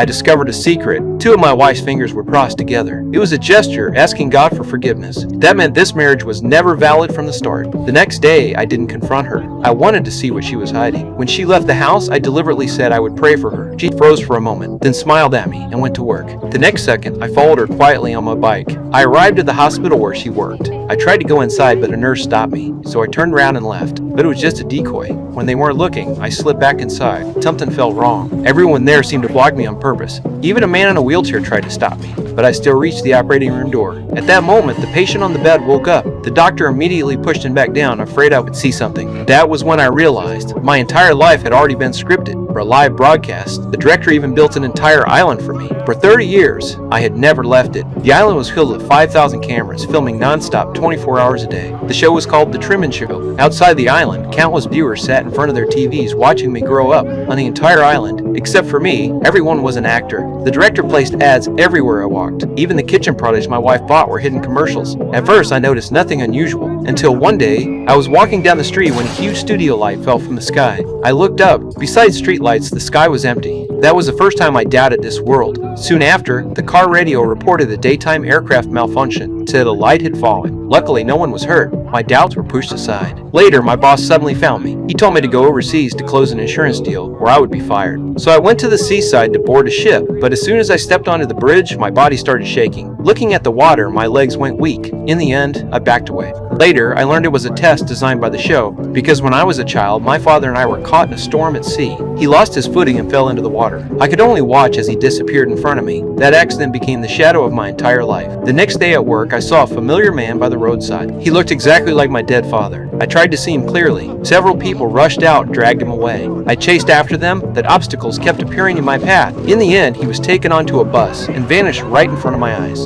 I discovered a secret. Two of my wife's fingers were crossed together. It was a gesture asking God for forgiveness. That meant this marriage was never valid from the start. The next day, I didn't confront her. I wanted to see what she was hiding. When she left the house, I deliberately said I would pray for her. She froze for a moment, then smiled at me and went to work. The next second, I followed her quietly on my bike. I arrived at the hospital where she worked. I tried to go inside, but a nurse stopped me, so I turned around and left. But it was just a decoy. When they weren't looking, I slipped back inside. Something felt wrong. Everyone there seemed to block me on purpose. Even a man in a wheelchair tried to stop me, but I still reached the operating room door. At that moment, the patient on the bed woke up. The doctor immediately pushed him back down, afraid I would see something. That was when I realized my entire life had already been scripted for a live broadcast. The director even built an entire island for me. For 30 years, I had never left it. The island was filled with 5,000 cameras, filming non-stop 24 hours a day. The show was called The Truman Show. Outside the island, countless viewers sat in front of their TVs watching me grow up. On the entire island, except for me, everyone was an actor. The director placed ads everywhere I walked. Even the kitchen products my wife bought were hidden commercials. At first, I noticed nothing unusual, until one day, I was walking down the street when a huge studio light fell from the sky. I looked up. Besides street lights, the sky was empty. That was the first time I doubted this world. Soon after, the car radio reported a daytime aircraft malfunction, said a light had fallen. Luckily, no one was hurt. My doubts were pushed aside. Later, my boss suddenly found me. He told me to go overseas to close an insurance deal, or I would be fired. So I went to the seaside to board a ship, but as soon as I stepped onto the bridge, my body started shaking. Looking at the water, my legs went weak. In the end, I backed away. Later, I learned it was a test designed by the show, because when I was a child, my father and I were caught in a storm at sea. He lost his footing and fell into the water. I could only watch as he disappeared in front of me. That accident became the shadow of my entire life. The next day at work, I saw a familiar man by the roadside. He looked exactly like my dead father. I tried to see him clearly. Several people rushed out and dragged him away. I chased after them, but obstacles kept appearing in my path. In the end, he was taken onto a bus and vanished right in front of my eyes.